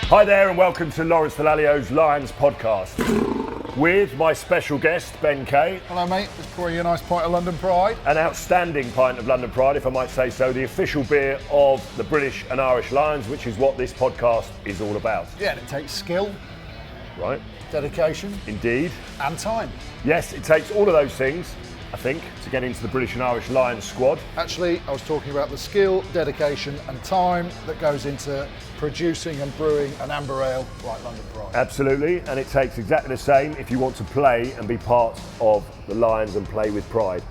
Hi there and welcome to Lawrence Dallaglio's Lions podcast with my special guest Ben Kay. Hello mate, just pouring you a nice pint of London Pride. An outstanding pint of London Pride, if I might say so, the official beer of the British and Irish Lions, which is what this podcast is all about. Yeah, and it takes skill, Right? dedication, Indeed. and time. Yes, it takes all of those things, I think, to get into the British and Irish Lions squad. Actually, I was talking about the skill, dedication and time that goes into producing and brewing an amber ale like London Pride. Absolutely, and it takes exactly the same if you want to play and be part of the Lions and play with pride.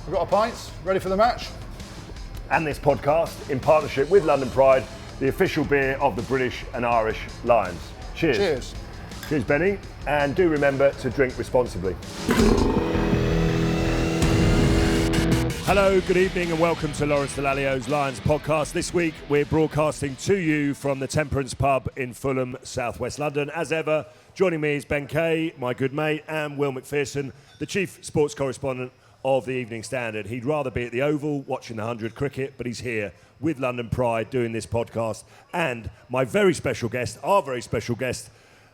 We've got our pints, ready for the match? And this podcast in partnership with London Pride, the official beer of the British and Irish Lions. Cheers. Cheers. Cheers, Benny, and do remember to drink responsibly. Hello, good evening and welcome to Lawrence Dallaglio's Lions podcast. This week we're broadcasting to you from the Temperance pub in Fulham, southwest London. As ever, joining me is Ben Kay, my good mate, and Will McPherson, the chief sports correspondent of the Evening Standard. He'd rather be at the Oval watching the 100 cricket, but he's here with London Pride doing this podcast. And my very special guest, our very special guest,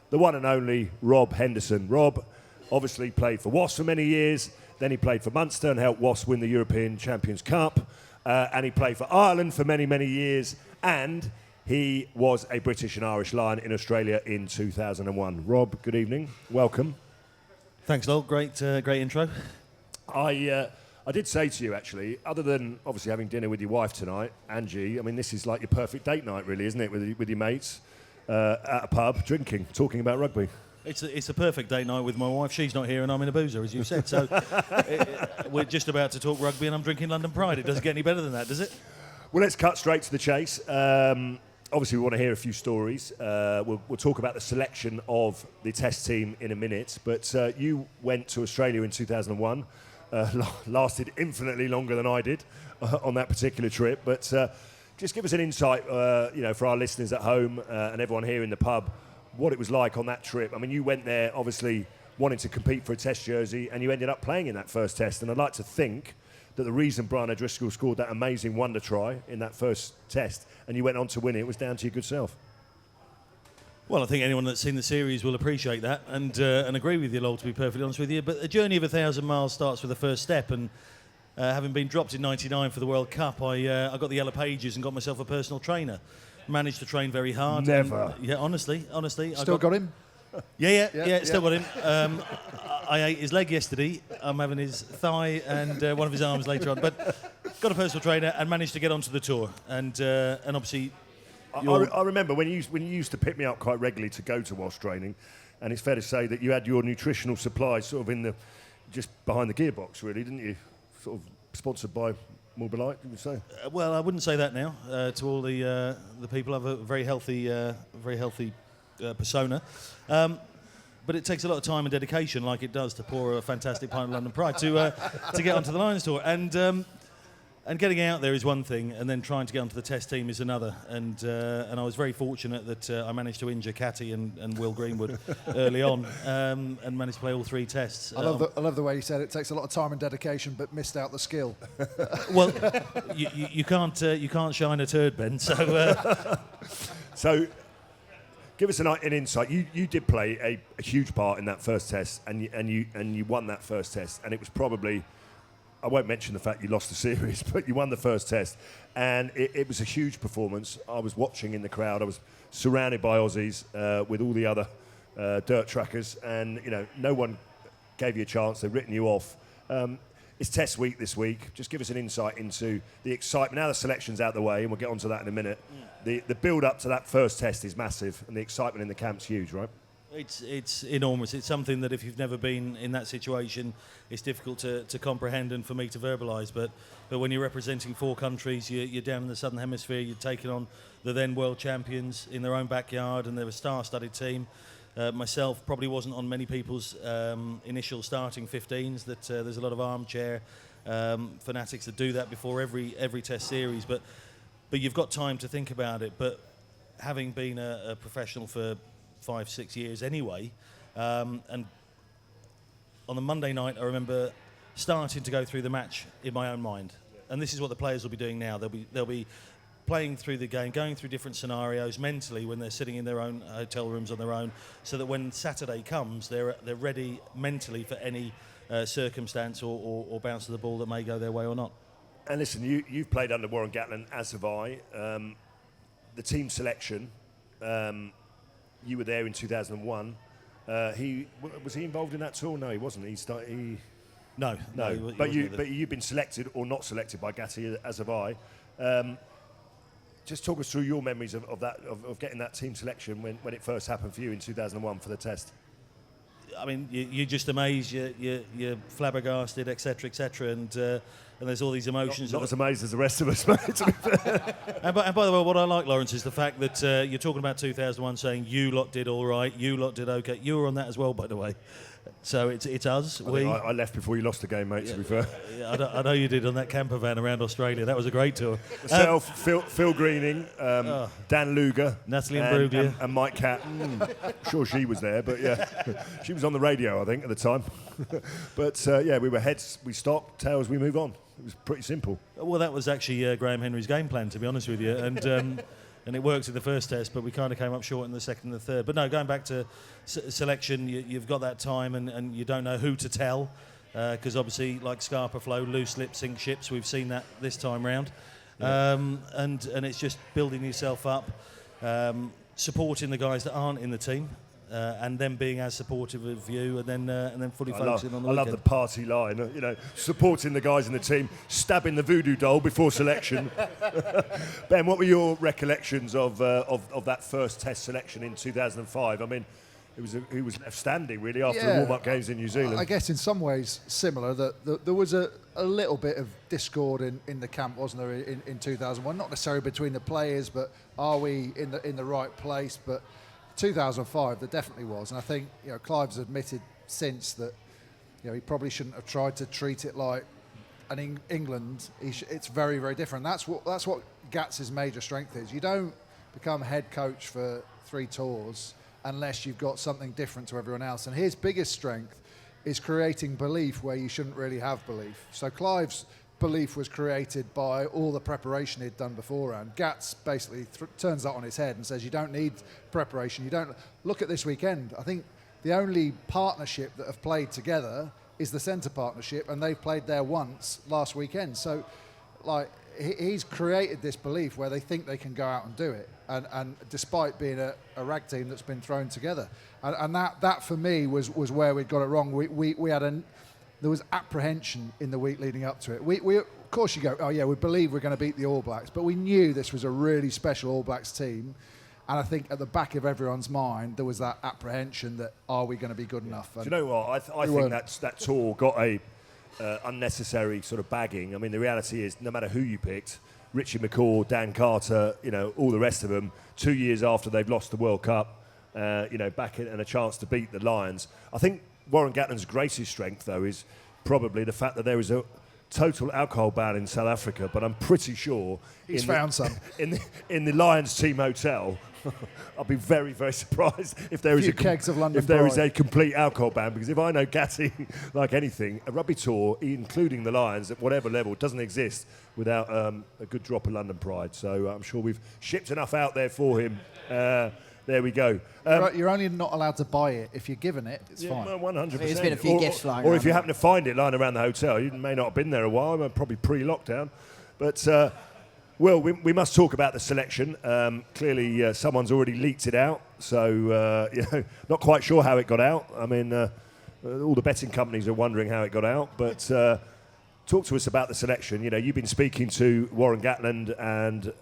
the one and only Rob Henderson. Rob obviously played for Wasps for many years. Then he played for Munster and helped Wasps win the European Champions Cup. And he played for Ireland for many, many years. And he was a British and Irish Lion in Australia in 2001. Rob, good evening. Welcome. Thanks, Lol. Great intro. I did say to you, actually, other than obviously having dinner with your wife tonight, Angie, I mean, this is like your perfect date night, really, isn't it, with your mates at a pub, drinking, talking about rugby. It's a perfect date night with my wife. She's not here and I'm in a boozer, as you said. So we're just about to talk rugby and I'm drinking London Pride. It doesn't get any better than that, does it? Well, let's cut straight to the chase. Obviously, we want to hear a few stories. We'll talk about the selection of the test team in a minute. But you went to Australia in 2001. Lasted infinitely longer than I did on that particular trip. But just give us an insight, for our listeners at home and everyone here in the pub, what it was like on that trip. I mean, you went there obviously wanting to compete for a test jersey and you ended up playing in that first test. And I'd like to think that the reason Brian O'Driscoll scored that amazing wonder try in that first test and you went on to win it was down to your good self. Well, I think anyone that's seen the series will appreciate that and agree with you, Lol, to be perfectly honest with you. But a journey of 1,000 miles starts with the first step. And having been dropped in '99 for the World Cup, I got the yellow pages and got myself a personal trainer. Managed to train very hard. Never. And, honestly. Still got him? Yeah, still got him. I ate his leg yesterday. I'm having his thigh and one of his arms later on. But got a personal trainer and managed to get onto the tour. And obviously... I remember when you used to pick me up quite regularly to go to Wasps training, and it's fair to say that you had your nutritional supplies sort of just behind the gearbox, really, didn't you? Sort of sponsored by Mobilite, did you say? Well, I wouldn't say that now. To all the people, I have a very healthy persona. But it takes a lot of time and dedication, like it does to pour a fantastic pint of London Pride to get onto the Lions tour. And getting out there is one thing, and then trying to get onto the test team is another. And I was very fortunate that I managed to injure Catty and Will Greenwood early on, and managed to play all three tests. I love the way you said it takes a lot of time and dedication, but missed out the skill. Well, you can't shine a turd, Ben. So, give us an insight. You did play a huge part in that first test, and you won that first test, and it was probably. I won't mention the fact you lost the series, but you won the first test, and it was a huge performance. I was watching in the crowd. I was surrounded by Aussies with all the other dirt trackers, and no one gave you a chance. They've written you off. It's test week this week. Just give us an insight into the excitement. Now the selection's out the way, and we'll get onto that in a minute. The build up to that first test is massive, and the excitement in the camp's huge, right? It's enormous. It's something that if you've never been in that situation, it's difficult to comprehend and for me to verbalise. But when you're representing four countries, you're down in the Southern Hemisphere, you're taking on the then world champions in their own backyard, and they're a star-studded team. Myself probably wasn't on many people's initial starting 15s. That there's a lot of armchair fanatics that do that before every test series. But you've got time to think about it. But having been a professional for 5-6 years anyway, and on the Monday night I remember starting to go through the match in my own mind, and this is what the players will be doing now. They'll be playing through the game, going through different scenarios mentally when they're sitting in their own hotel rooms on their own, so that when Saturday comes, they're ready mentally for any circumstance or bounce of the ball that may go their way or not. And listen, you've played under Warren Gatland, as have I. The team selection, you were there in 2001. Was he involved in that tour? No, he wasn't. No. But you've been selected or not selected by Gatti, as have I. Just talk us through your memories of getting that team selection when it first happened for you in 2001 for the test. I mean, you're just amazed, you're flabbergasted, etc., and there's all these emotions. Not as amazed as the rest of us, mate, to be fair. And by the way, what I like, Lawrence, is the fact that you're talking about 2001, saying you lot did all right, you lot did okay. You were on that as well, by the way. So it's us. I left before you lost the game, mate, to be fair. I know you did on that camper van around Australia. That was a great tour. Myself, Phil Greening, Dan Luger, Natalie Imbruglia, and Mike Catt. Sure she was there, but yeah. She was on the radio, I think, at the time. But we were heads, we stopped, tails, we move on. It was pretty simple. Well, that was actually Graham Henry's game plan, to be honest with you. And it worked in the first test, but we kind of came up short in the second and the third. But no, going back to selection, you've got that time and you don't know who to tell, because obviously, like Scarpa Flow, loose lips sink ships. We've seen that this time round. Yeah. And it's just building yourself up, supporting the guys that aren't in the team, and then being as supportive of you, and then fully focusing on the weekend. I love the party line, supporting the guys in the team, stabbing the voodoo doll before selection. Ben, what were your recollections of that first test selection in 2005? I mean, it was left standing really after the warm-up games in New Zealand. I guess in some ways similar, that there was a little bit of discord in the camp, wasn't there, in 2001? Not necessarily between the players, but are we in the right place? But 2005, there definitely was, and I think Clive's admitted since that he probably shouldn't have tried to treat it like an England. It's very, very different. That's what Gats's major strength is. You don't become head coach for 3 tours unless you've got something different to everyone else. And his biggest strength is creating belief where you shouldn't really have belief. So Clive's belief was created by all the preparation he'd done beforehand. Gats basically turns that on his head and says you don't need preparation. You don't look at this weekend. I think the only partnership that have played together is the centre partnership, and they've played there once last weekend. So, he's created this belief where they think they can go out and do it, and despite being a rag team that's been thrown together, and that for me was where we got it wrong. We had there was apprehension in the week leading up to it. We of course you go, oh yeah, we believe we're going to beat the All Blacks, but we knew this was a really special All Blacks team, and I think at the back of everyone's mind there was that apprehension that are we going to be good enough? And do you know what? I think that tour got a unnecessary sort of bagging. I mean, the reality is, no matter who you picked, Richie McCaw, Dan Carter, all the rest of them, 2 years after they've lost the World Cup, back in and a chance to beat the Lions. I think Warren Gatland's greatest strength, though, is probably the fact that there is a total alcohol ban in South Africa, but I'm pretty sure he's found some in the Lions team hotel. I'll be very, very surprised if there is a complete alcohol ban, because if I know Gatti like anything, a rugby tour, including the Lions at whatever level, doesn't exist without a good drop of London pride. So I'm sure we've shipped enough out there for him. There we go. You're only not allowed to buy it. If you're given it, it's fine. 100%. There's been a few gifts flying or around. if you happen to find it lying around the hotel, you may not have been there a while, probably pre-lockdown. But, we must talk about the selection. Clearly, someone's already leaked it out, so not quite sure how it got out. I mean, all the betting companies are wondering how it got out. But talk to us about the selection. You've been speaking to Warren Gatland and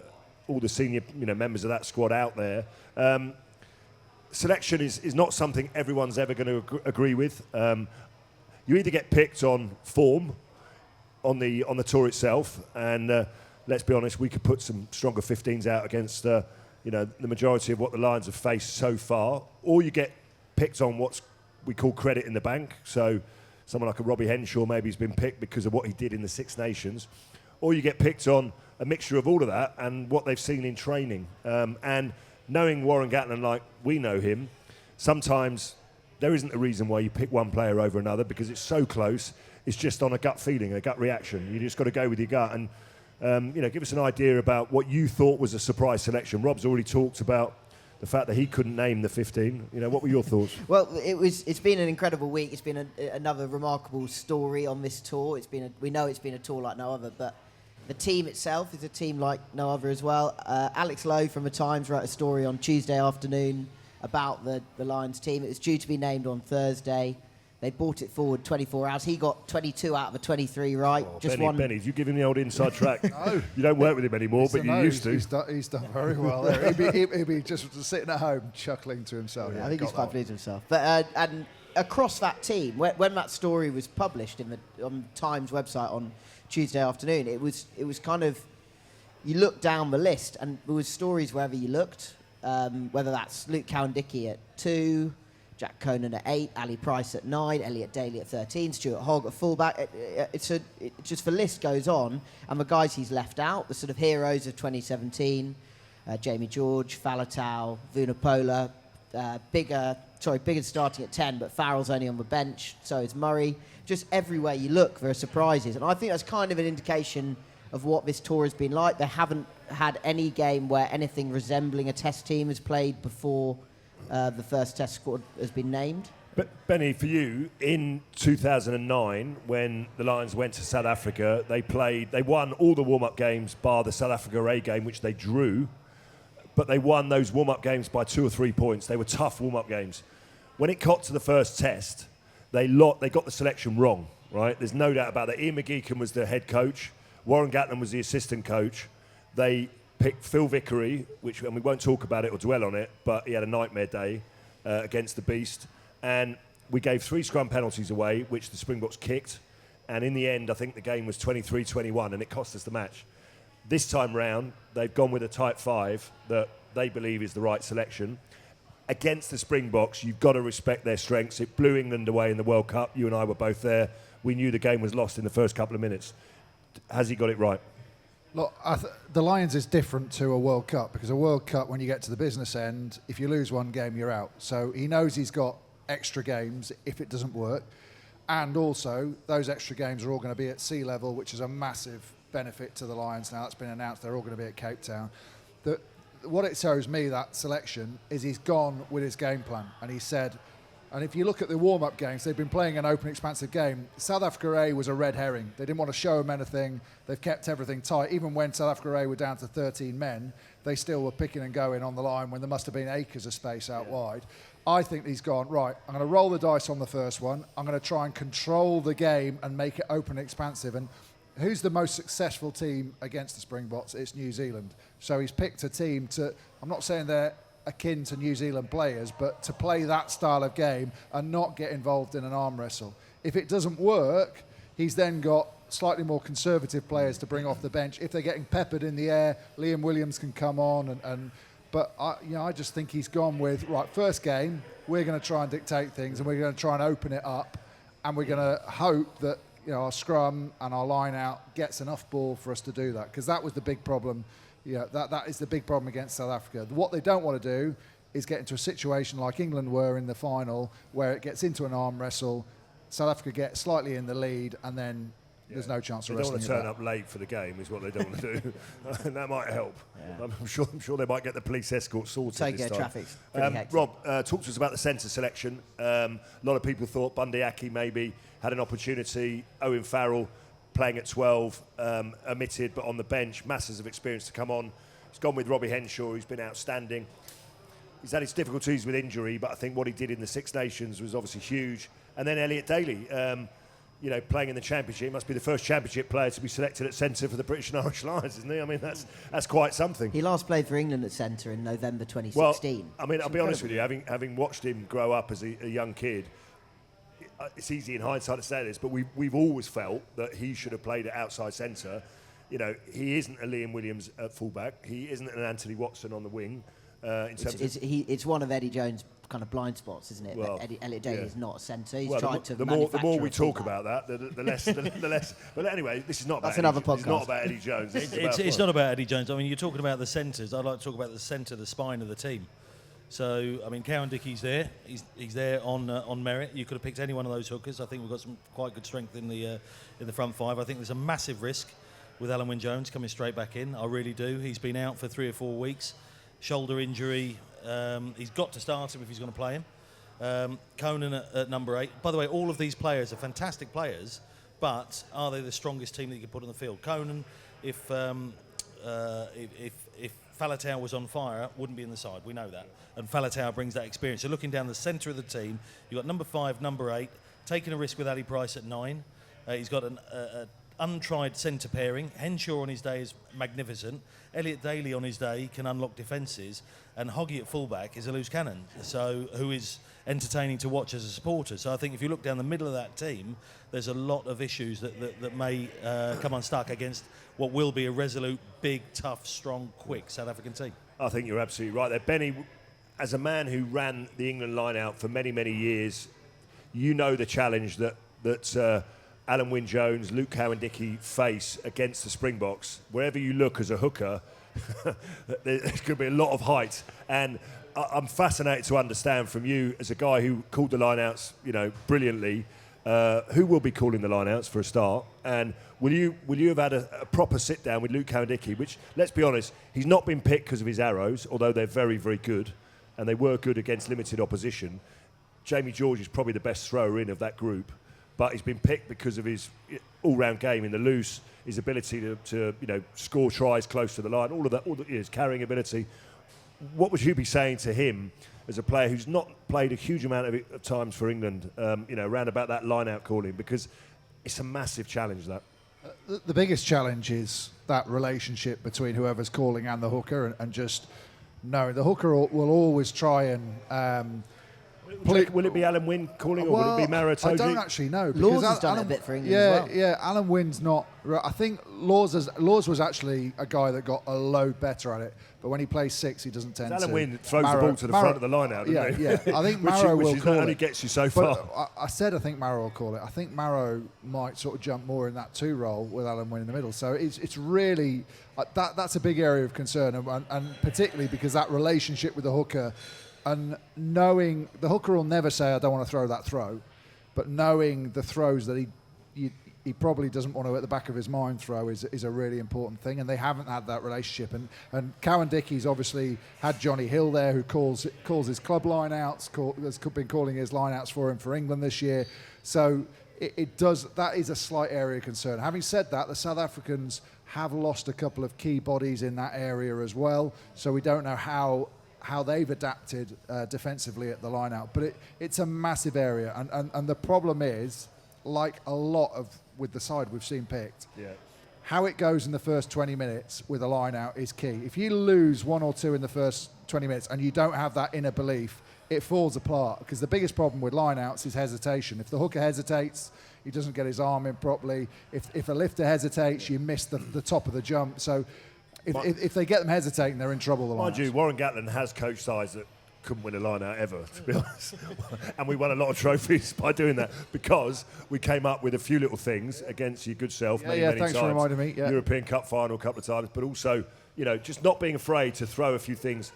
all the senior members of that squad out there. Selection is not something everyone's ever going to agree with. You either get picked on form on the tour itself, and let's be honest, we could put some stronger 15s out against the majority of what the Lions have faced so far, or you get picked on what we call credit in the bank. So someone like a Robbie Henshaw maybe has been picked because of what he did in the Six Nations, or you get picked on a mixture of all of that and what they've seen in training. And knowing Warren Gatland like we know him, sometimes there isn't a reason why you pick one player over another, because it's so close. It's just on a gut feeling, a gut reaction. You just got to go with your gut. And Give us an idea about what you thought was a surprise selection. Rob's already talked about the fact that he couldn't name the 15. What were your thoughts? Well, it's been an incredible week. It's been another remarkable story on this tour. We know it's been a tour like no other, but the team itself is a team like no other as well. Alex Lowe from The Times wrote a story on Tuesday afternoon about the Lions team. It was due to be named on Thursday. They brought it forward 24 hours. He got 22 out of a 23 right. Oh, Benny, you give him the old inside track. No. You don't work with him anymore, but you used to. He's done very well there. He'd be just sitting at home chuckling to himself. Yeah, I think he's quite pleased with himself. But and across that team, when that story was published on Times website on Tuesday afternoon, it was kind of, you look down the list and there was stories wherever you looked, whether that's Luke Cowan-Dickey at 2, Jack Conan at 8, Ali Price at 9, Elliot Daly at 13, Stuart Hogg at fullback. Just the list goes on, and the guys he's left out, the sort of heroes of 2017, Jamie George, Faletau, Vunipola, Bigger starting at 10, but Farrell's only on the bench, so is Murray. Just everywhere you look, there are surprises, and I think that's kind of an indication of what this tour has been like. They haven't had any game where anything resembling a test team has played before the first test squad has been named. But Benny, for you, in 2009, when the Lions went to South Africa, they won all the warm-up games bar the South Africa A game, which they drew, but they won those warm-up games by 2 or 3 points. They were tough warm-up games. When it got to the first test, they got the selection wrong, right? There's no doubt about that. Ian McGeechan was the head coach. Warren Gatland was the assistant coach. They picked Phil Vickery, and we won't talk about it or dwell on it, but he had a nightmare day against the Beast. And we gave 3 scrum penalties away, which the Springboks kicked. And in the end, I think the game was 23-21, and it cost us the match. This time round, they've gone with a type 5 that they believe is the right selection. Against the Springboks, you've got to respect their strengths. It blew England away in the World Cup. You and I were both there. We knew the game was lost in the first couple of minutes. Has he got it right? Look, the Lions is different to a World Cup, because a World Cup, when you get to the business end, if you lose one game, you're out. So he knows he's got extra games if it doesn't work. And also, those extra games are all going to be at sea level, which is a massive benefit to the Lions now. That's been announced. They're all going to be at Cape Town. What it shows me, that selection, is he's gone with his game plan. And he said, and if you look at the warm-up games, they've been playing an open, expansive game. South Africa A was a red herring. They didn't want to show them anything. They've kept everything tight. Even when South Africa A were down to 13 men, they still were picking and going on the line when there must have been acres of space out wide. I think he's gone, right, I'm going to roll the dice on the first one. I'm going to try and control the game and make it open and expansive. And who's the most successful team against the Springboks? It's New Zealand. So he's picked a team I'm not saying they're akin to New Zealand players, but to play that style of game and not get involved in an arm wrestle. If it doesn't work, he's then got slightly more conservative players to bring off the bench. If they're getting peppered in the air, Liam Williams can come on. But I just think he's gone with, right, first game, we're going to try and dictate things, and we're going to try and open it up, and we're going to hope that our scrum and our line out gets enough ball for us to do that, because that was the big problem. That is the big problem against South Africa. What they don't want to do is get into a situation like England were in the final, where it gets into an arm wrestle, South Africa gets slightly in the lead, and then there's no chance of wrestling. They don't want to turn up late for the game, is what they don't want to do. And that might help. Yeah. I'm sure they might get the police escort sorted this time. Traffic's Rob, talk to us about the centre selection. A lot of people thought Bundy Aki maybe had an opportunity. Owen Farrell playing at 12, omitted but on the bench, masses of experience to come on. He's gone with Robbie Henshaw, who's been outstanding. He's had his difficulties with injury, but I think what he did in the Six Nations was obviously huge. And then Elliot Daly, playing in the Championship, must be the first Championship player to be selected at centre for the British and Irish Lions, isn't he? I mean, that's quite something. He last played for England at centre in November 2016. Well, I mean, I'll be honest with you, having watched him grow up as a young kid, it's easy in hindsight to say this, but we've always felt that he should have played at outside centre. He isn't a Liam Williams at fullback. He isn't an Anthony Watson on the wing. It's one of Eddie Jones' kind of blind spots, isn't it? Well, but Elliot Daly is not a centre. He's the more we talk about that, the less. The less. But anyway, this is not about. That's another podcast. It's not about Eddie Jones. It's not about Eddie Jones. I mean, you're talking about the centres. I'd like to talk about the centre, the spine of the team. So, I mean, Cowan-Dickey's there. He's there on merit. You could have picked any one of those hookers. I think we've got some quite good strength in the front five. I think there's a massive risk with Alan Wynne-Jones coming straight back in. I really do. He's been out for 3 or 4 weeks. Shoulder injury. He's got to start him if he's going to play him. Conan at number 8. By the way, all of these players are fantastic players, but are they the strongest team that you can put on the field? Conan, if Faletau was on fire, wouldn't be in the side. We know that. And Faletau brings that experience. So looking down the centre of the team, you've got number 5, number 8, taking a risk with Ali Price at 9. He's got an untried centre pairing. Henshaw on his day is magnificent. Elliot Daly on his day can unlock defences. And Hoggy at fullback is a loose cannon, so who is entertaining to watch as a supporter. So I think if you look down the middle of that team, there's a lot of issues that may come unstuck against what will be a resolute, big, tough, strong, quick South African team. I think you're absolutely right there. Benny, as a man who ran the England line-out for many, many years, you know the challenge that Alan Wynne-Jones, Luke Cowan-Dickie face against the Springboks. Wherever you look as a hooker, there's going to be a lot of height. And I'm fascinated to understand from you, as a guy who called the line-outs, brilliantly, who will be calling the line-outs for a start, and will you have had a proper sit-down with Luke Cowan-Dickie, which, let's be honest, he's not been picked because of his arrows, although they're very, very good, and they were good against limited opposition. Jamie George is probably the best thrower in of that group, but he's been picked because of his all-round game in the loose, his ability to score tries close to the line, all of that, his carrying ability. What would you be saying to him as a player who's not played a huge amount of times for England, around about that line-out calling? Because it's a massive challenge, that. The biggest challenge is that relationship between whoever's calling and the hooker, and just knowing the hooker will always try and... Will it be Alan Wynne calling, or will it be Maro Itoje? I don't actually know. Laws has done it a bit for England as well. Yeah, Alan Wynne's not... I think Laws was actually a guy that got a load better at it, but when he plays 6, he doesn't tend to... Alan Wynne throws the ball to the front of the line-out, doesn't he? Yeah. I think Maro will call it. Only gets you so far. But I think Maro will call it. I think Maro might sort of jump more in that 2 role with Alan Wynne in the middle. So it's really... that's a big area of concern, and particularly because that relationship with the hooker... And knowing the hooker will never say, "I don't want to throw that throw," but knowing the throws that he probably doesn't want to at the back of his mind throw is a really important thing. And they haven't had that relationship. And Cowan-Dickie's obviously had Johnny Hill there, who calls his club line-outs, has been calling his line-outs for him for England this year. So that is a slight area of concern. Having said that, the South Africans have lost a couple of key bodies in that area as well. So we don't know how they've adapted defensively at the line-out. But it's a massive area. And the problem is, like a lot of with the side we've seen picked, how it goes in the first 20 minutes with a line-out is key. If you lose 1 or 2 in the first 20 minutes and you don't have that inner belief, it falls apart. Because the biggest problem with line-outs is hesitation. If the hooker hesitates, he doesn't get his arm in properly. If a lifter hesitates, you miss the top of the jump. So... If they get them hesitating, they're in trouble. Mind you, Warren Gatland has coached sides that couldn't win a line-out ever, to be honest. And we won a lot of trophies by doing that, because we came up with a few little things against your good self many thanks times. for reminding me. Yeah. European Cup final a couple of times, but also, just not being afraid to throw a few things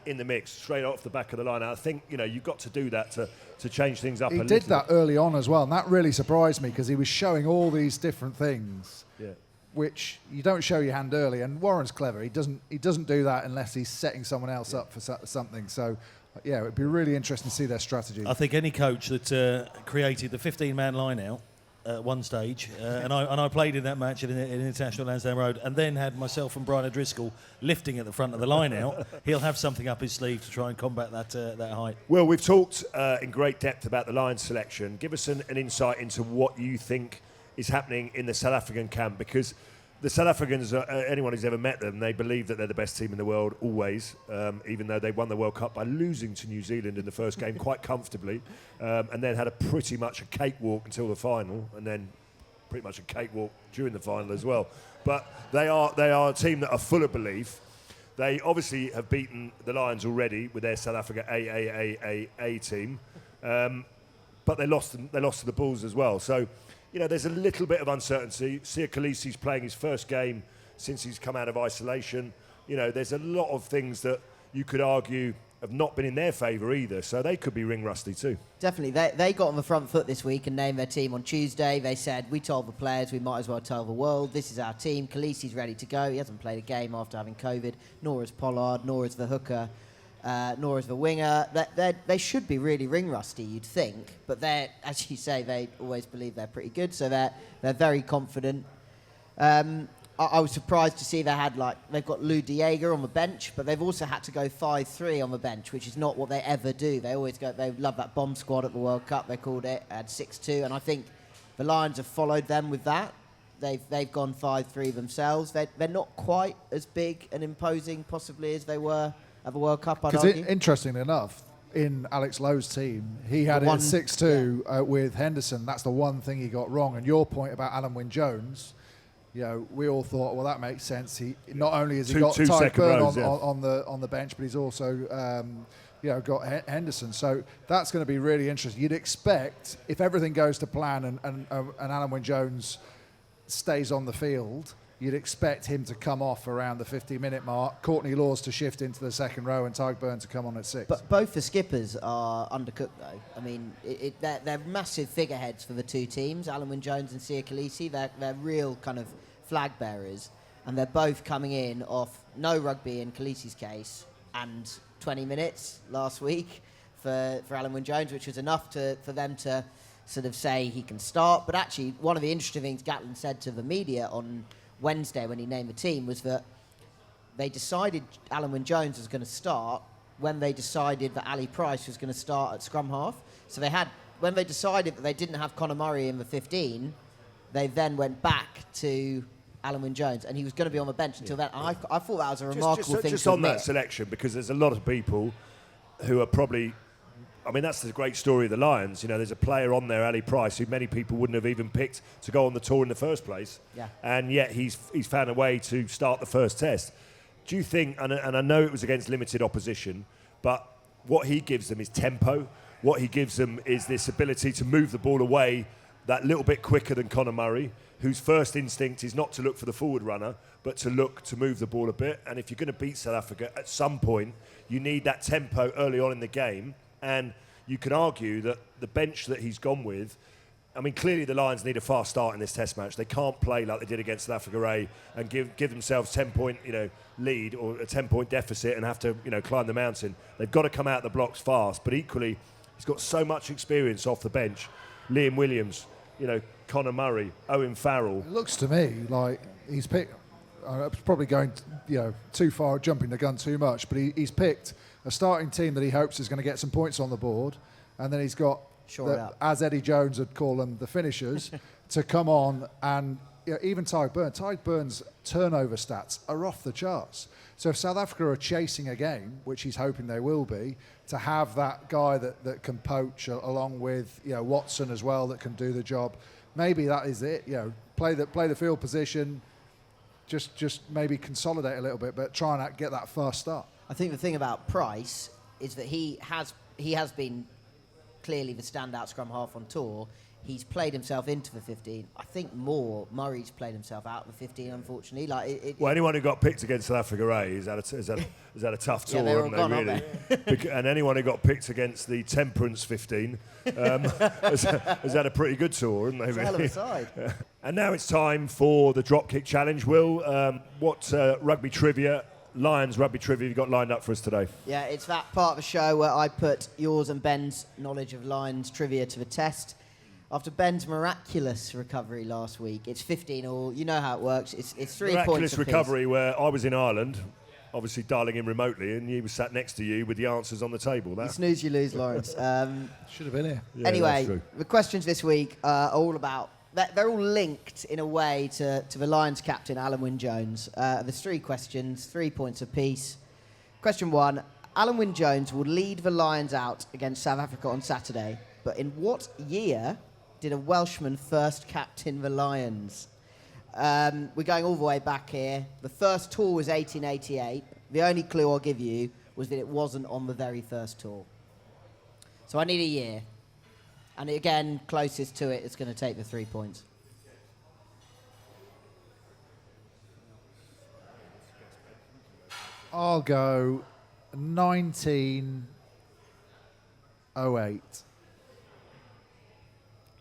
in the mix straight off the back of the line. I think you've got to do that to change things up. He did that early on as well, and that really surprised me, because he was showing all these different things. Yeah. Which you don't show your hand early, and Warren's clever. He doesn't do that unless he's setting someone else up for something. So, yeah, it'd be really interesting to see their strategy. I think any coach that created the 15-man line-out at one stage, and I played in that match in International Lansdowne Road, and then had myself and Brian O'Driscoll lifting at the front of the line-out, he'll have something up his sleeve to try and combat that height. Well, we've talked in great depth about the line selection. Give us an insight into what you think is happening in the South African camp, because the South Africans, anyone who's ever met them, they believe that they're the best team in the world always, even though they won the World Cup by losing to New Zealand in the first game quite comfortably, and then had pretty much a cakewalk until the final, and then pretty much a cakewalk during the final as well. But they are a team that are full of belief. They obviously have beaten the Lions already with their South Africa A team, but they lost to the Bulls as well. So, there's a little bit of uncertainty. Siya Kolisi's playing his first game since he's come out of isolation. There's a lot of things that you could argue have not been in their favour either, so they could be ring rusty too. Definitely. They got on the front foot this week and named their team on Tuesday. They said, we told the players we might as well tell the world, this is our team. Khaleesi's ready to go. He hasn't played a game after having COVID, nor is Pollard, nor is the hooker, nor is the winger. They should be really ring rusty, you'd think, but they're, as you say, they always believe they're pretty good, so they're very confident. I was surprised to see they've got Lou Diego on the bench, but they've also had to go 5-3 on the bench, which is not what they ever do. They love that bomb squad at the World Cup, they called it, at 6-2, and I think the Lions have followed them with that. They've gone 5-3 themselves. They're not quite as big and imposing, possibly, as they were at the World Cup, I'd argue. Interestingly enough, in Alex Lowe's team, he had it at 6-2 with Henderson. That's the one thing he got wrong. And your point about Alan Wynne-Jones, we all thought, well, that makes sense. He not only has he got Ty Burn on the bench, but he's also got Henderson. So that's going to be really interesting. You'd expect, if everything goes to plan and Alan Wynne-Jones stays on the field, you'd expect him to come off around the 50-minute mark, Courtney Laws to shift into the second row, and Ty Burn to come on at 6. But both the skippers are undercooked, though. I mean, they're massive figureheads for the two teams, Alan Wynne-Jones and Sia Khaleesi. They're real kind of flag bearers, and they're both coming in off no rugby in Khaleesi's case and 20 minutes last week for Alan Wynne-Jones, which was enough for them to sort of say he can start. But actually, one of the interesting things Gatland said to the media on Wednesday when he named the team was that they decided Alan Wynne-Jones was going to start when they decided that Ali Price was going to start at scrum half. So when they decided that they didn't have Conor Murray in the 15, they then went back to Alan Wynne-Jones, and he was going to be on the bench until then. I thought that was a remarkable thing just to on admit. that selection, because there's a lot of people who are probably... I mean, that's the great story of the Lions. There's a player on there, Ali Price, who many people wouldn't have even picked to go on the tour in the first place. Yeah. And yet he's found a way to start the first test. Do you think, and I know it was against limited opposition, but what he gives them is tempo. What he gives them is this ability to move the ball away that little bit quicker than Conor Murray, whose first instinct is not to look for the forward runner, but to look to move the ball a bit. And if you're going to beat South Africa, at some point, you need that tempo early on in the game. And you can argue that the bench that he's gone with, I mean, clearly the Lions need a fast start in this Test match. They can't play like they did against South Africa A and give themselves 10-point, lead or a 10-point deficit and have to, climb the mountain. They've got to come out the blocks fast. But equally, he's got so much experience off the bench. Liam Williams, Conor Murray, Owen Farrell. It looks to me like he's picked. I was probably going, too far, jumping the gun too much. But he's picked a starting team that he hopes is going to get some points on the board, and then he's got, as Eddie Jones would call them, the finishers, to come on and even Ty Burn's turnover stats are off the charts. So if South Africa are chasing a game, which he's hoping they will be, to have that guy that can poach along with Watson as well that can do the job, maybe that is it. Play the field position, just maybe consolidate a little bit, but try and get that first start. I think the thing about Price is that he has been clearly the standout scrum half on tour. He's played himself into the 15. I think more Murray's played himself out of the 15, unfortunately. Anyone who got picked against South Africa A has had a tough tour, they're all haven't gone, they, really? And anyone who got picked against the Temperance 15 has had a pretty good tour, haven't they? It's a hell of a side. And now it's time for the Dropkick Challenge. Will, what rugby trivia, Lions rugby trivia, you got lined up for us today? Yeah, it's that part of the show where I put yours and Ben's knowledge of Lions trivia to the test. After Ben's miraculous recovery last week, it's 15-all. You know how it works. It's 3 points apiece. Miraculous recovery where I was in Ireland, obviously dialing in remotely, and he was sat next to you with the answers on the table. You snooze, you lose, Lawrence. Should have been here. Yeah, anyway, the questions this week are all about... They're all linked in a way to the Lions captain, Alan Wynne-Jones. There's 3 questions, 3 points apiece. Question 1, Alan Wynne-Jones will lead the Lions out against South Africa on Saturday, but in what year did a Welshman first captain the Lions? We're going all the way back here. The first tour was 1888. The only clue I'll give you was that it wasn't on the very first tour. So I need a year. And again, closest to it is going to take the 3 points. I'll go 1908.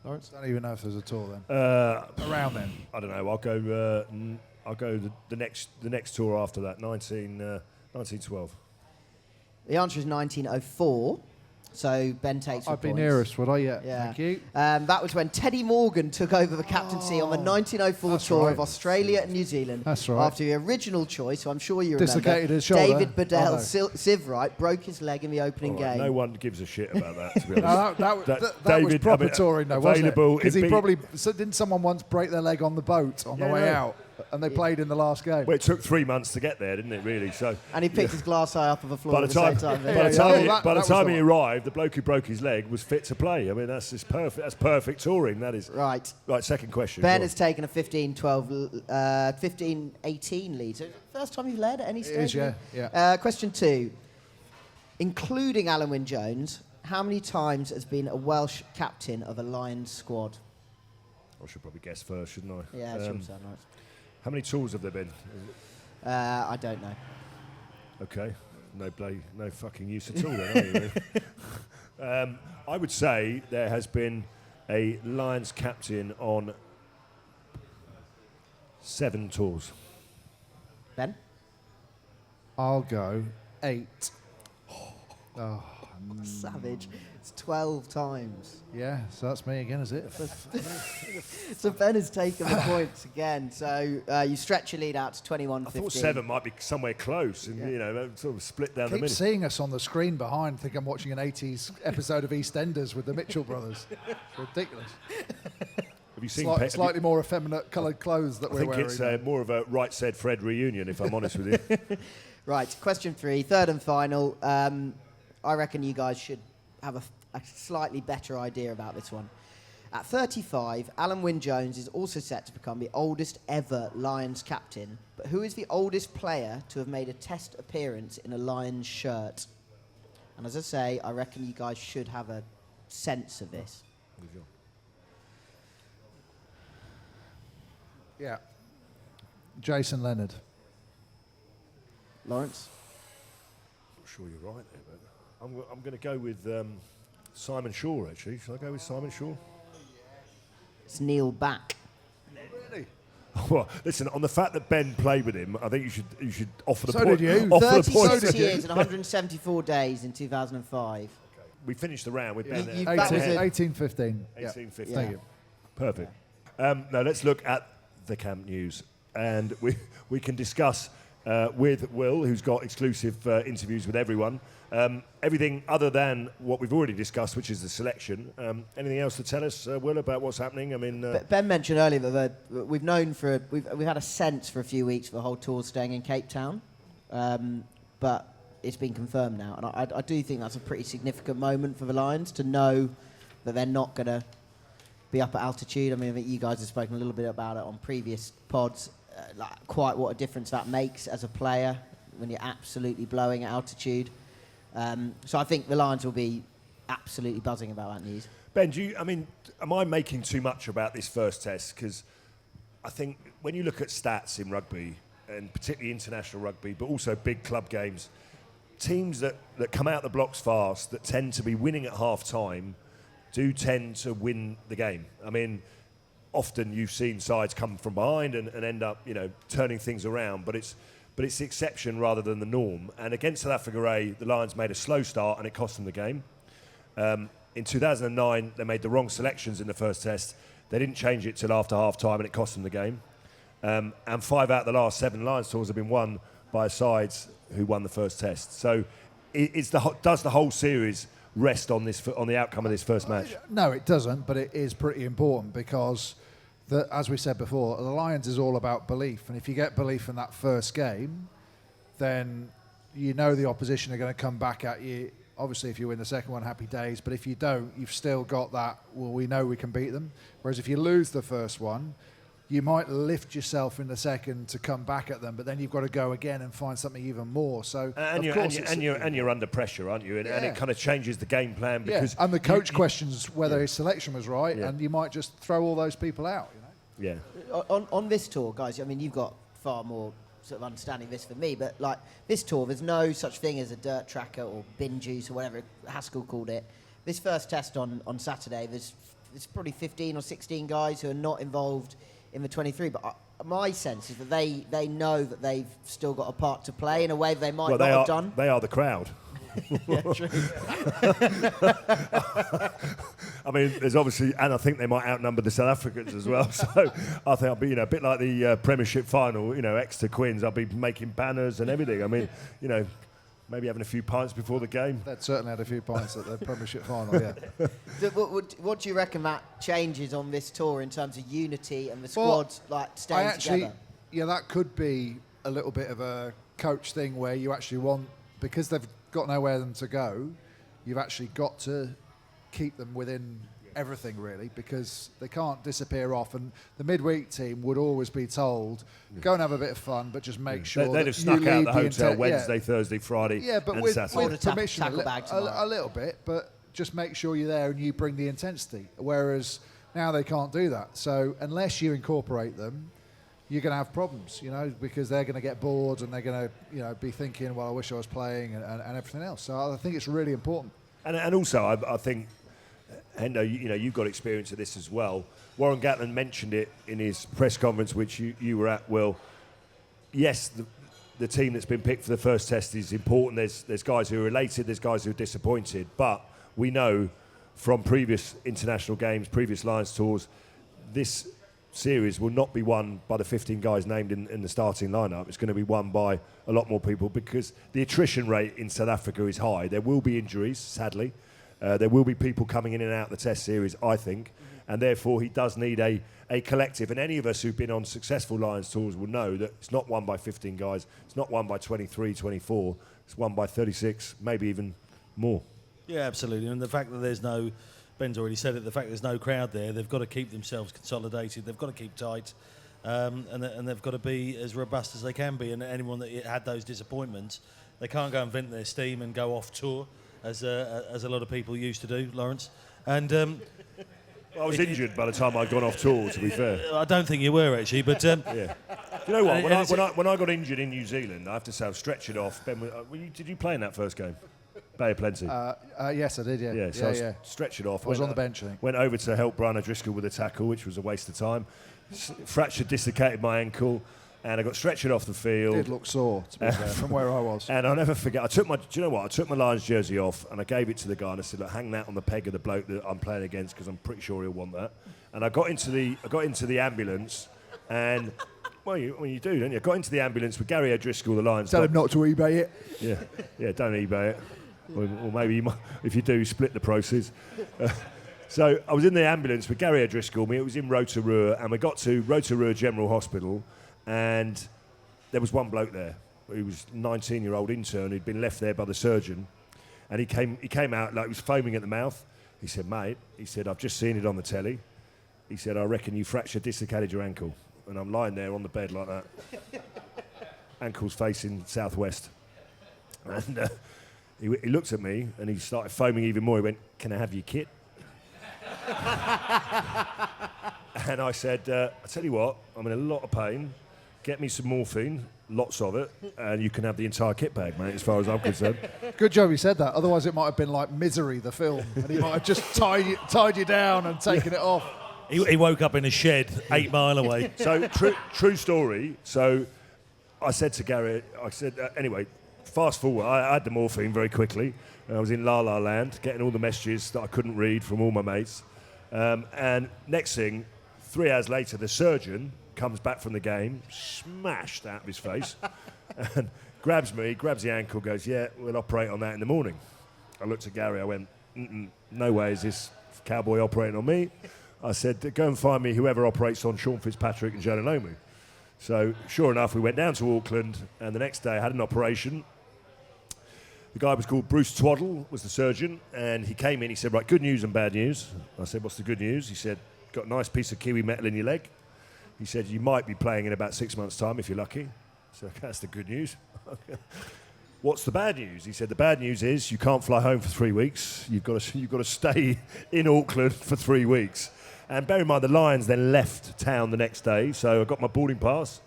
Lawrence? Don't even know if there's a tour then. Around then. I don't know. I'll go the next tour after that. 1912. The answer is 1904. So Ben takes your I'd be points. nearest, would I? Yeah. Yeah. Thank you. That was when Teddy Morgan took over the captaincy on the 1904 that's tour right. of Australia and New Zealand. That's right. After the original choice, so I'm sure you Dislocated remember, his shoulder. David Bedell Oh, no. Sivright broke his leg in the opening All right, game. no one gives a shit about that, to be honest. No, that was David, proper I mean, touring, though, wasn't it? available, Because it'd he be- probably... So didn't someone once break their leg on the boat on the way out? And they played in the last game. Well, it took 3 months to get there, didn't it, really? So And he picked his glass eye up of the floor by the at the time, same time. by the Yeah, time, yeah. he, Well, by the that was time the he one. arrived, the bloke who broke his leg was fit to play. I mean, that's just perfect. That's perfect touring. That is. Right. Right, second question. Ben Go has taken a 15-18 lead. So first time you've led at any stage? is, yeah. Question 2. Including Alan Wynne-Jones, how many times has been a Welsh captain of a Lions squad? on. I should probably guess first, shouldn't I? Yeah, it should sound right. How many tours have there been? I don't know. Okay. No fucking use at all then, are you? Really? I would say there has been a Lions captain on 7 tours. Ben? I'll go 8. Oh, Savage. It's 12 times. yeah. So that's me again, is it? So Ben has taken the points again. So you stretch your lead out to 21-15. I thought 7 might be somewhere close, and you know, sort of split down the Keep middle. seeing us on the screen behind. Think I'm watching an 80s episode of EastEnders with the Mitchell brothers. It's ridiculous. Have you seen? Slightly more effeminate coloured clothes that I we're think wearing. it's more of a Right Said Fred reunion, if I'm honest with you. Right, question 3, third and final. I reckon you guys should have a slightly better idea about this one. At 35, Alan Wynne-Jones is also set to become the oldest ever Lions captain. But who is the oldest player to have made a test appearance in a Lions shirt? And as I say, I reckon you guys should have a sense of this. Yeah. Jason Leonard. Lawrence? Not sure you're right there, but I'm going to go with Simon Shaw, actually. Shall I go with Simon Shaw? It's Neil Back. Really? Well, listen, on the fact that Ben played with him, I think you should offer the So point. did you. Offer the point. 36 years and 174 days in 2005. We finished the round with Ben. You- at that was 1815. 18-15. Yeah. Thank you. Perfect. Now let's look at the camp news, and we can discuss with Will, who's got exclusive interviews with everyone. Everything other than what we've already discussed, which is the selection. Anything else to tell us, Will, about what's happening? I mean, Ben mentioned earlier that we've had a sense for a few weeks for the whole tour staying in Cape Town, but it's been confirmed now, and I do think that's a pretty significant moment for the Lions to know that they're not going to be up at altitude. I mean, I think you guys have spoken a little bit about it on previous pods, like quite what a difference that makes as a player when you're absolutely blowing at altitude. So I think the Lions will be absolutely buzzing about that news. Ben, am I making too much about this first test? Because I think when you look at stats in rugby, and particularly international rugby, but also big club games, teams that come out the blocks fast, that tend to be winning at half-time, do tend to win the game. I mean, often you've seen sides come from behind and end up, turning things around, but it's the exception rather than the norm. And against South Africa, the Lions made a slow start and it cost them the game. In 2009, they made the wrong selections in the first test. They didn't change it till after half-time and it cost them the game. And 5 out of the last 7 Lions tours have been won by sides who won the first test. So does the whole series rest on the outcome of this first match? No, it doesn't, but it is pretty important because, as we said before, the Lions is all about belief. And if you get belief in that first game, then you know the opposition are going to come back at you. Obviously, if you win the second one, happy days. But if you don't, you've still got that, well, we know we can beat them. Whereas if you lose the first one, you might lift yourself in the second to come back at them, but then you've got to go again and find something even more. So, you're under pressure, aren't you? And it kind of changes the game plan because and the coach questions whether his selection was right, and you might just throw all those people out. Yeah. On this tour, guys, I mean, you've got far more sort of understanding this for me, but like this tour, there's no such thing as a dirt tracker or bin juice or whatever Haskell called it. This first test on Saturday, there's probably 15 or 16 guys who are not involved in the 23, but my sense is that they know that they've still got a part to play in a way they might not have done. They are the crowd. Yeah, true. I mean, there's obviously, and I think they might outnumber the South Africans as well. So I think I'll be, a bit like the Premiership final, Exeter Quins. I'll be making banners and everything. I mean, maybe having a few pints before the game. They'd certainly had a few pints at the Premiership final, yeah. What do you reckon that changes on this tour in terms of unity and the squads staying together? Yeah, that could be a little bit of a coach thing where you actually want, because they've got nowhere them to go, you've actually got to keep them within everything really, because they can't disappear off, and the midweek team would always be told, go and have a bit of fun, but just make sure they'd have snuck out the hotel Wednesday, Thursday, Friday, but and with Saturday. permission a little bit, but just make sure you're there and you bring the intensity, whereas now they can't do that. So unless you incorporate them, you're going to have problems, because they're going to get bored and they're going to, be thinking, well, I wish I was playing and everything else. So I think it's really important. And also, I think, Hendo, you've got experience of this as well. Warren Gatland mentioned it in his press conference, which you were at, Will. Yes, the team that's been picked for the first test is important. There's guys who are elated, there's guys who are disappointed. But we know from previous international games, previous Lions tours, this series will not be won by the 15 guys named in the starting lineup. It's going to be won by a lot more people, because the attrition rate in South Africa is high. There will be injuries, sadly. There will be people coming in and out of the test series, I think, and therefore he does need a collective. And any of us who've been on successful Lions tours will know that it's not won by 15 guys, it's not won by 23, 24, it's won by 36, maybe even more. Yeah, absolutely. And the fact that there's no, Ben's already said it, the fact there's no crowd there, they've got to keep themselves consolidated, they've got to keep tight, and they've got to be as robust as they can be. And anyone that had those disappointments, they can't go and vent their steam and go off tour, as a lot of people used to do, Lawrence. And I was injured by the time I'd gone off tour, to be fair. I don't think you were, actually, but... yeah. You know what? When I got injured in New Zealand, I have to say I've stretched it off. Ben, did you play in that first game? Bay of Plenty. Yes, I did. Yeah. Yeah. So I stretched it off. I was on the bench, I think. Went over to help Brian O'Driscoll with a tackle, which was a waste of time. Fractured, dislocated my ankle, and I got stretchered off the field. It did look sore, to be fair, from where I was. And I'll never forget. I took my Lions jersey off, and I gave it to the guy, and I said, "Look, hang that on the peg of the bloke that I'm playing against, because I'm pretty sure he'll want that." And I got into the ambulance, and. Well, you do, don't you? I got into the ambulance with Gary O'Driscoll, the Lions. Tell him not to eBay it. Yeah, don't eBay it. Or maybe you might, if you do, split the proceeds. So I was in the ambulance with Gary O'Driscoll. It was in Rotorua, and we got to Rotorua General Hospital, and there was one bloke there. He was a 19-year-old intern who'd been left there by the surgeon, and he came out like he was foaming at the mouth. He said, "Mate," he said, "I've just seen it on the telly." He said, "I reckon you dislocated your ankle." And I'm lying there on the bed like that, ankles facing southwest. And he looked at me and he started foaming even more. He went, "Can I have your kit?" And I said, "I tell you what, I'm in a lot of pain. Get me some morphine, lots of it, and you can have the entire kit bag, mate, as far as I'm concerned." Good job you said that. Otherwise it might have been like Misery, the film, and he might have just tied you down and taken it off. He woke up in a shed 8 mile away. So, true story. So, I said to Gary, anyway, fast forward, I had the morphine very quickly. I was in La La Land, getting all the messages that I couldn't read from all my mates. And next thing, 3 hours later, the surgeon comes back from the game, smashed out of his face, and grabs the ankle, goes, "Yeah, we'll operate on that in the morning." I looked at Gary, I went, "No way is this cowboy operating on me." I said, "Go and find me whoever operates on Sean Fitzpatrick and Jalalomu." So, sure enough, we went down to Auckland, and the next day I had an operation. The guy was called Bruce Twaddle, was the surgeon, and he came in, he said, "Right, good news and bad news." I said, "What's the good news?" He said, "Got a nice piece of kiwi metal in your leg." He said, "You might be playing in about 6 months' time if you're lucky." So that's the good news. "What's the bad news?" He said, "The bad news is you can't fly home for 3 weeks. You've got to stay in Auckland for 3 weeks." And bear in mind, the Lions then left town the next day, so I got my boarding pass,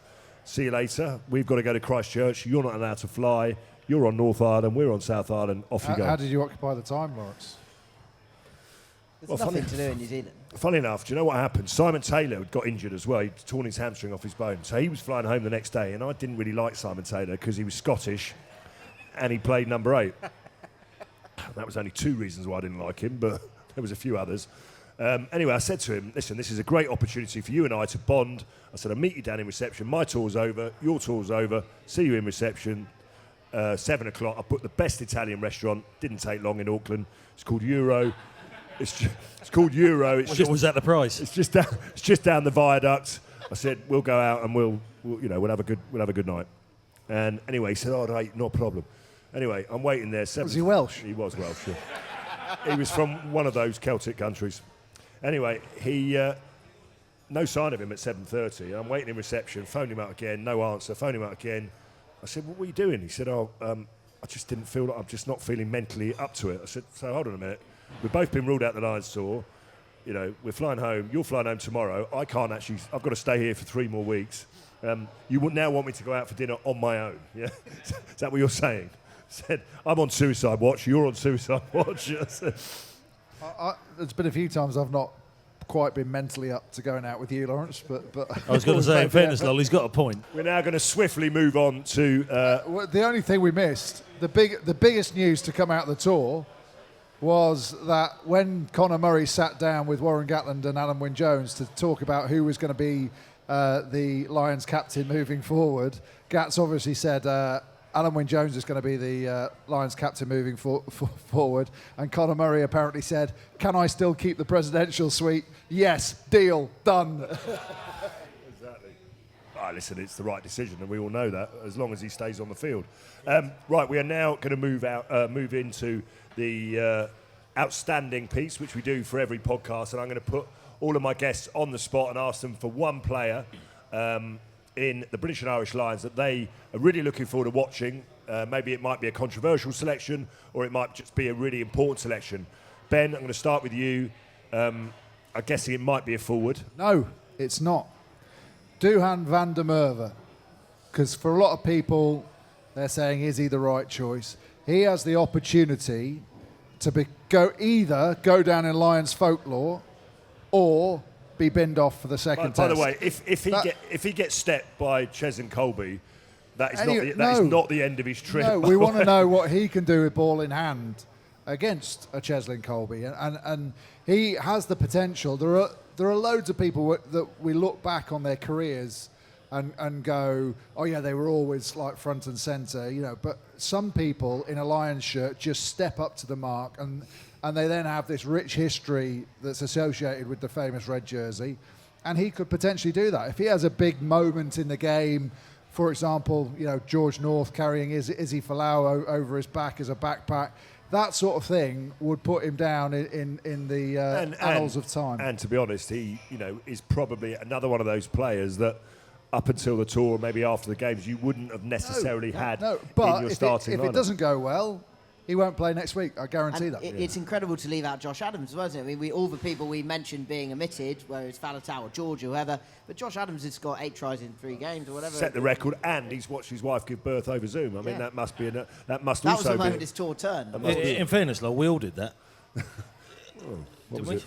see you later. We've got to go to Christchurch. You're not allowed to fly. You're on North Ireland. We're on South Ireland. Off you go. How did you occupy the time, Lawrence? There's nothing to do in New Zealand. Funny enough, do you know what happened? Simon Taylor had got injured as well. He'd torn his hamstring off his bone. So he was flying home the next day, and I didn't really like Simon Taylor because he was Scottish and he played number 8. That was only 2 reasons why I didn't like him, but there was a few others. Anyway, I said to him, listen, this is a great opportunity for you and I to bond. I said, I'll meet you down in reception. My tour's over, your tour's over. See you in reception. 7 o'clock. I booked the best Italian restaurant. Didn't take long in Auckland. It's called Euro. It's called Euro. Was that the price? It's just down the viaduct. I said we'll go out and we'll have a good night. And anyway, he said, "Oh, right, no problem." Anyway, I'm waiting there. Was he Welsh? He was Welsh. Yeah. He was from one of those Celtic countries. Anyway, no sign of him at 7:30. I'm waiting in reception. Phoned him out again. No answer. Phoned him out again. I said, "What are you doing?" He said, I just didn't feel like I'm just not feeling mentally up to it." I said, "So hold on a minute. We've both been ruled out the Lions tour. We're flying home. You're flying home tomorrow. I can't actually. I've got to stay here for 3 more weeks. You would now want me to go out for dinner on my own? Yeah, is that what you're saying?" I said, "I'm on suicide watch. You're on suicide watch." There's been a few times I've not quite been mentally up to going out with you, Lawrence, but I was going to say, in fairness, Lol, he's got a point. We're now going to swiftly move on to... the only thing we missed, the biggest news to come out of the tour was that when Conor Murray sat down with Warren Gatland and Alan Wynne-Jones to talk about who was going to be the Lions captain moving forward, Gats obviously said Alan Wynne-Jones is going to be the Lions captain moving forward, and Conor Murray apparently said, "Can I still keep the presidential suite? Yes, deal, done." Exactly. Listen, it's the right decision, and we all know that, as long as he stays on the field. Right, we are now going to move into the outstanding piece, which we do for every podcast, and I'm going to put all of my guests on the spot and ask them for one player in the British and Irish Lions that they are really looking forward to watching. Maybe it might be a controversial selection, or it might just be a really important selection. Ben, I'm going to start with you. I'm guessing it might be a forward. No, it's not. Duhan van der Merwe. Because for a lot of people, they're saying, is he the right choice? He has the opportunity to either go down in Lions folklore or be binned off for the second test. By the way, if he gets stepped by Cheslin Colby, that is not the end of his trip. No, we want to know what he can do with ball in hand against a Cheslin Colby, and he has the potential. There are loads of people that we look back on their careers and go, "Oh yeah, they were always like front and centre," But some people in a Lions shirt just step up to the mark, and they then have this rich history that's associated with the famous red jersey, and he could potentially do that if he has a big moment in the game. For example, George North carrying Izzy Folau over his back as a backpack. That sort of thing would put him down in the annals of time. And to be honest, he is probably another one of those players that up until the tour, maybe after the games, you wouldn't have necessarily had in your starting lineup. If it doesn't go well, he won't play next week. I guarantee that. It's incredible to leave out Josh Adams as well, isn't it? I mean, all the people we mentioned being omitted, whether it's Faletau or George or whoever, but Josh Adams has got 8 tries in 3 games or whatever. Set the record, and he's watched his wife give birth over Zoom. I mean, that must be that also was the moment his tour turned. In fairness, Lol, we all did that. What was it?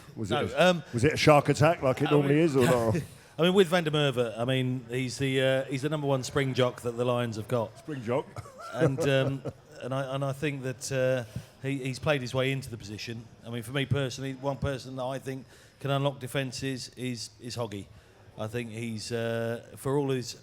Was it a shark attack like it normally is, or not? I mean, with Van der Merwe, I mean, he's the number 1 spring jock that the Lions have got. Spring jock. And I think that he's played his way into the position. I mean, for me personally, one person that I think can unlock defences is Hoggy. I think he's for all his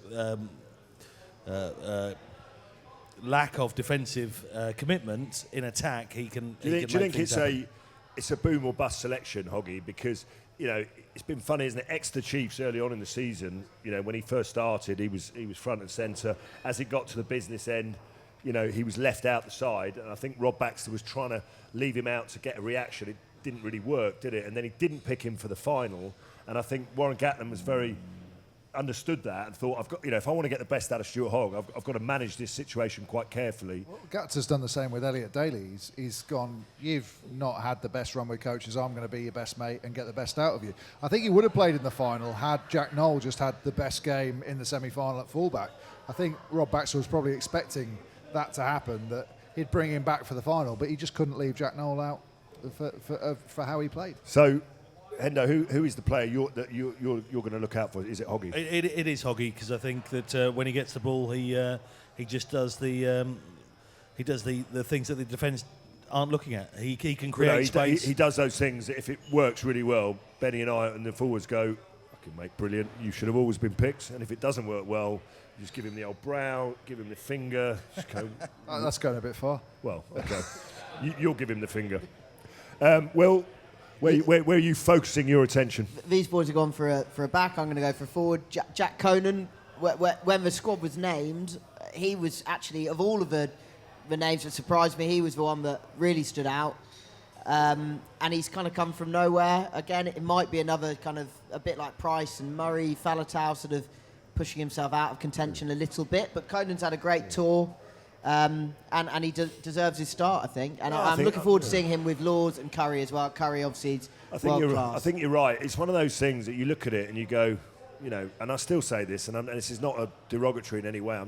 lack of defensive commitment in attack, he can. Do you think it's a boom or bust selection, Hoggy? Because it's been funny, isn't it? Exeter Chiefs early on in the season, when he first started, he was front and centre. As it got to the business end, he was left out the side, and I think Rob Baxter was trying to leave him out to get a reaction. It didn't really work, did it? And then he didn't pick him for the final, and I think Warren Gatland was very understood that and thought, I've got, if I want to get the best out of Stuart Hogg, I've got to manage this situation quite carefully. Well, Gats has done the same with Elliot Daly. He's gone, you've not had the best run with coaches, I'm going to be your best mate and get the best out of you. I think he would have played in the final had Jack Noel just had the best game in the semi-final at fullback. I think Rob Baxter was probably expecting that to happen, that he'd bring him back for the final, but he just couldn't leave Jack Noel out for how he played. So, Hendo, who is the player you're going to look out for? Is it Hoggy? It is Hoggy, because I think that when he gets the ball, he just does the things that the defence aren't looking at. He can create space. He does those things that if it works really well, Benny and I and the forwards go, fucking mate, brilliant. You should have always been picked. And if it doesn't work well, you just give him the old brow, give him the finger. Just go, that's going a bit far. Well, okay. You'll give him the finger. Where are you focusing your attention? These boys have gone for a back. I'm going to go for a forward. Jack Conan, when the squad was named, he was actually, of all of the names that surprised me, he was the one that really stood out. And he's kind of come from nowhere. Again, it might be another kind of, a bit like Price and Murray, Faletau sort of pushing himself out of contention a little bit. But Conan's had a great tour. And he deserves his start, I think. And I'm looking forward to seeing him with Laws and Curry as well. Curry, obviously, is world class. I think you're right. It's one of those things that you look at it and you go, and I still say this, and this is not a derogatory in any way.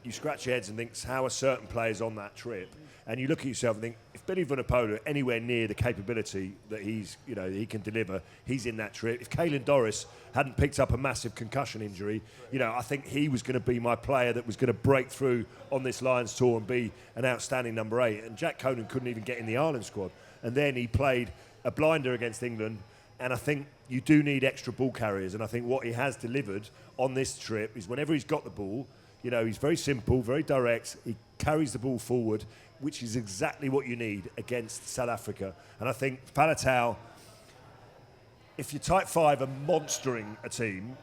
You scratch your heads and think, how are certain players on that trip? And you look at yourself and think, if Billy Vunipola anywhere near the capability that he can deliver, he's in that trip. If Caelan Doris hadn't picked up a massive concussion injury, I think he was going to be my player that was going to break through on this Lions tour and be an outstanding number 8. And Jack Conan couldn't even get in the Ireland squad. And then he played a blinder against England. And I think you do need extra ball carriers. And I think what he has delivered on this trip is whenever he's got the ball, he's very simple, very direct. He carries the ball forward, which is exactly what you need against South Africa. And I think Faletau, if your tight five are monstering a team,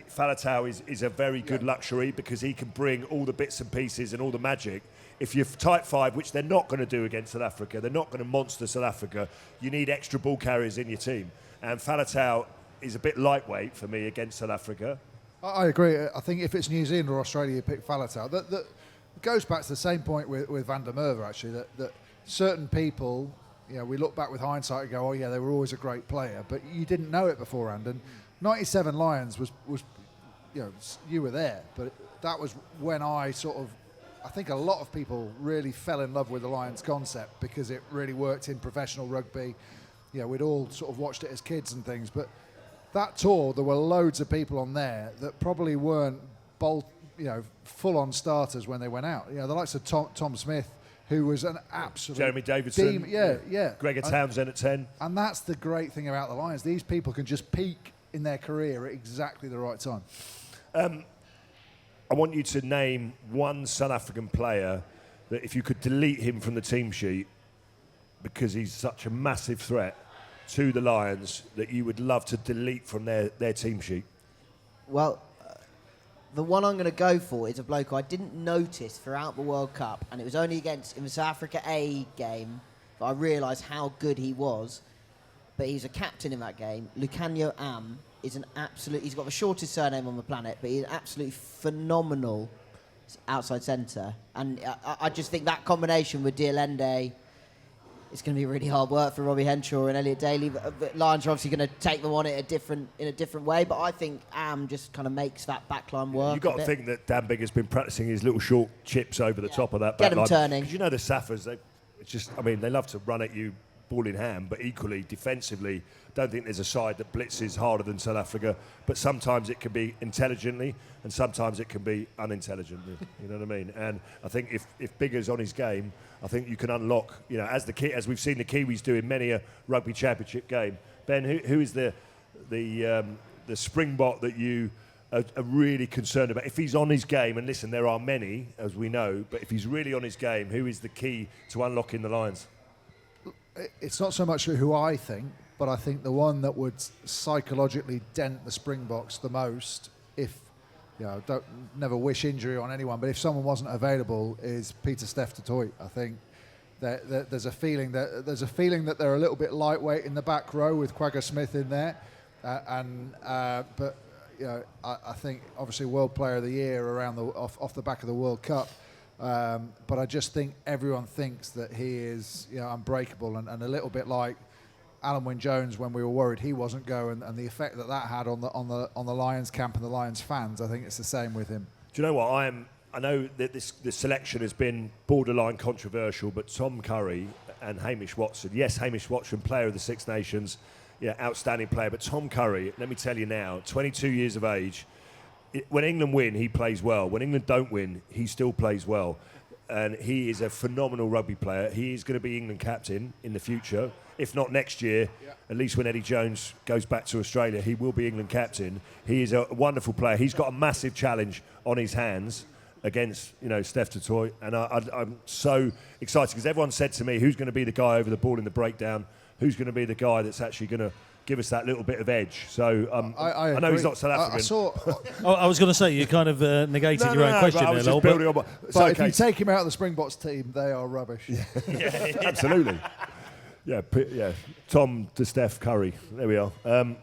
Faletau is a very good luxury because he can bring all the bits and pieces and all the magic. If you're tight five, which they're not going to do against South Africa, they're not going to monster South Africa, you need extra ball carriers in your team. And Faletau is a bit lightweight for me against South Africa. I agree. I think if it's New Zealand or Australia, you pick Faletau. That goes back to the same point with Van der Merwe, actually, that certain people, we look back with hindsight and go, oh yeah, they were always a great player, but you didn't know it beforehand. And 97 Lions was you were there, but that was when I think a lot of people really fell in love with the Lions concept because it really worked in professional rugby. We'd all sort of watched it as kids and things, but that tour, there were loads of people on there that probably weren't full-on starters when they went out. The likes of Tom Smith, who was an absolute Jeremy Davidson, Gregor Townsend at 10. And that's the great thing about the Lions. These people can just peak in their career at exactly the right time. I want you to name one South African player that if you could delete him from the team sheet because he's such a massive threat to the Lions that you would love to delete from their team sheet. Well, the one I'm going to go for is a bloke who I didn't notice throughout the World Cup, and it was only in the South Africa A game that I realised how good he was. But he's a captain in that game. Lucanio Am is he's got the shortest surname on the planet, but he's an absolutely phenomenal outside centre. And I just think that combination with Dialende, it's going to be really hard work for Robbie Henshaw and Elliot Daly. But Lions are obviously going to take them on it in a different way. But I think Am just kind of makes that backline work. You've got to think that Dan Bigg has been practising his little short chips over the top of that backline. Get them turning. Because the Saffers, they love to run at you ball in hand, but equally defensively, don't think there's a side that blitzes harder than South Africa. But sometimes it can be intelligently, and sometimes it can be unintelligently. You know what I mean? And I think if Bigger's on his game, I think you can unlock. As we've seen the Kiwis do in many a rugby championship game. Ben, who is the Springbok that you are really concerned about? If he's on his game, and listen, there are many, as we know, but if he's really on his game, who is the key to unlocking the Lions? It's not so much who I think, but I think the one that would psychologically dent the Springboks the most, if don't never wish injury on anyone, but if someone wasn't available, is Peter Steph Totoy. I think that there's a feeling that they're a little bit lightweight in the back row with Quagga Smith in there, but I think obviously World Player of the Year around off the back of the World Cup. But I just think everyone thinks that he is unbreakable, and a little bit like Alan Wynne-Jones when we were worried he wasn't going, and the effect that had on the Lions camp and the Lions fans. I think it's the same with him. Do you know what? I know that this selection has been borderline controversial, but Tom Curry and Hamish Watson. Yes, Hamish Watson, player of the Six Nations, outstanding player. But Tom Curry, let me tell you now, 22 years of age. When England win, he plays well. When England don't win, he still plays well. And he is a phenomenal rugby player. He is going to be England captain in the future. If not next year, at least when Eddie Jones goes back to Australia, he will be England captain. He is a wonderful player. He's got a massive challenge on his hands against, Steph Tutoy. And I'm so excited because everyone said to me, who's going to be the guy over the ball in the breakdown? Who's going to be the guy that's actually going to give us that little bit of edge? So I know he's not South African. I was going to say, you kind of negated your own question there, Noel. But if you take him out of the Springboks team, they are rubbish. Yeah, absolutely. Yeah. Tom to Steph Curry. There we are.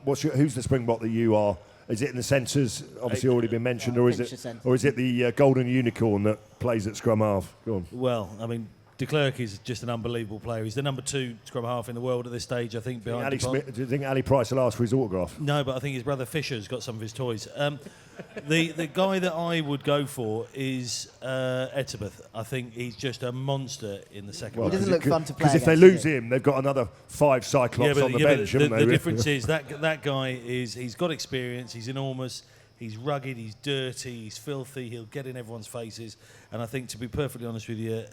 Who's the Springbok that you are? Is it in the centres? Obviously, already been mentioned, or is it the golden unicorn that plays at scrum half? Go on. Well, I mean, de Klerk is just an unbelievable player. He's the number 2 scrum half in the world at this stage, I think. Behind Ali Smith, do you think Ali Price will ask for his autograph? No, but I think his brother Fisher's got some of his toys. The guy that I would go for is Etzebeth. I think he's just a monster in the second. He doesn't look fun to play. Because if they lose him, they've got another 5 Cyclops on the bench, haven't they? The difference is that guy he's got experience. He's enormous. He's rugged, he's dirty, he's filthy, he'll get in everyone's faces. And I think, to be perfectly honest with you,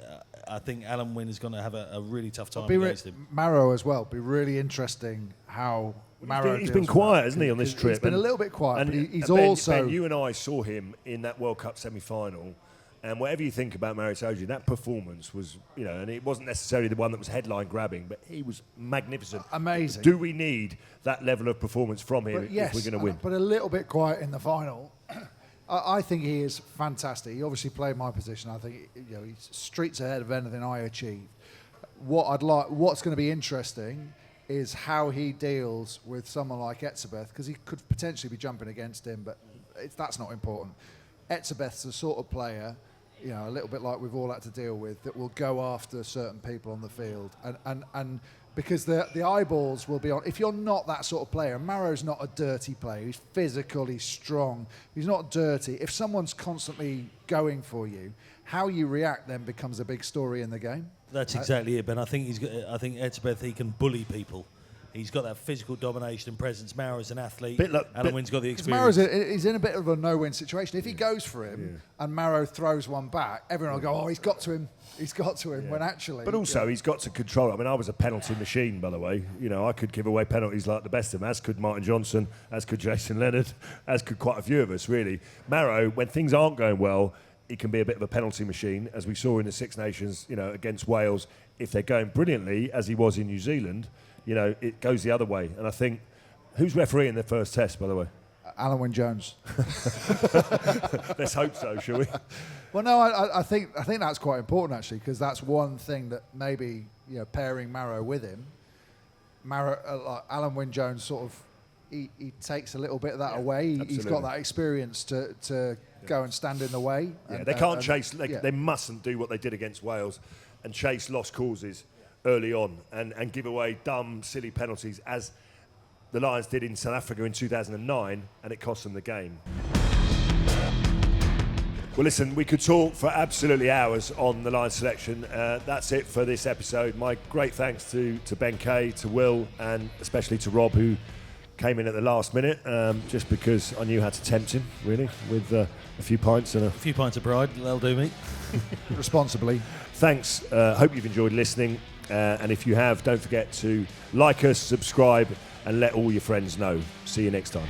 I think Alan Wynne is going to have a really tough time against him. Marrow as well. Be really interesting how Marrow he's been quiet, hasn't he, on this trip? He's been a little bit quiet, but he's Ben, also... Ben, you and I saw him in that World Cup semi-final, and whatever you think about Maro Itoje, that performance was, and it wasn't necessarily the one that was headline-grabbing, but he was magnificent. Amazing. Do we need that level of performance from him if we're going to win? But a little bit quiet in the final. I think he is fantastic. He obviously played my position. I think he's streets ahead of anything I achieved. What's going to be interesting is how he deals with someone like Etzebeth, because he could potentially be jumping against him, but that's not important. Etzebeth's the sort of player, a little bit like we've all had to deal with, that will go after certain people on the field, and because the eyeballs will be on. If you're not that sort of player, Marrow's not a dirty player. He's physical, he's strong, he's not dirty. If someone's constantly going for you, how you react then becomes a big story in the game. That's exactly it, Ben. I think Etzebeth, he can bully people. He's got that physical domination and presence. Marrow's an athlete. Alan Wynne's got the experience. He's in a bit of a no-win situation. If he goes for him and Marrow throws one back, everyone will go, "Oh, he's got to him." He's got to him. When actually, but also he's got to control it. I mean, I was a penalty machine, by the way. I could give away penalties like the best of them, as could Martin Johnson, as could Jason Leonard, as could quite a few of us, really. Marrow, when things aren't going well, he can be a bit of a penalty machine, as we saw in the Six Nations, against Wales. If they're going brilliantly, as he was in New Zealand, it goes the other way. And I think, who's refereeing the first test, by the way? Alan Wynne-Jones. Let's hope so, shall we? Well, no, I think that's quite important, actually, because that's one thing that maybe, pairing Marrow with him, Alan Wynne-Jones sort of, he takes a little bit of that away. Absolutely. He's got that experience to go and stand in the way. Yeah, they can't chase. They mustn't do what they did against Wales and chase lost causes early on and give away dumb, silly penalties, as the Lions did in South Africa in 2009, and it cost them the game. Well, listen, we could talk for absolutely hours on the Lions selection. That's it for this episode. My great thanks to Ben Kay, to Will, and especially to Rob, who came in at the last minute, just because I knew how to tempt him, really, with a few pints and a few pints of pride. That'll do me. Responsibly. Thanks. Hope you've enjoyed listening. And if you have, don't forget to like us, subscribe, and let all your friends know. See you next time.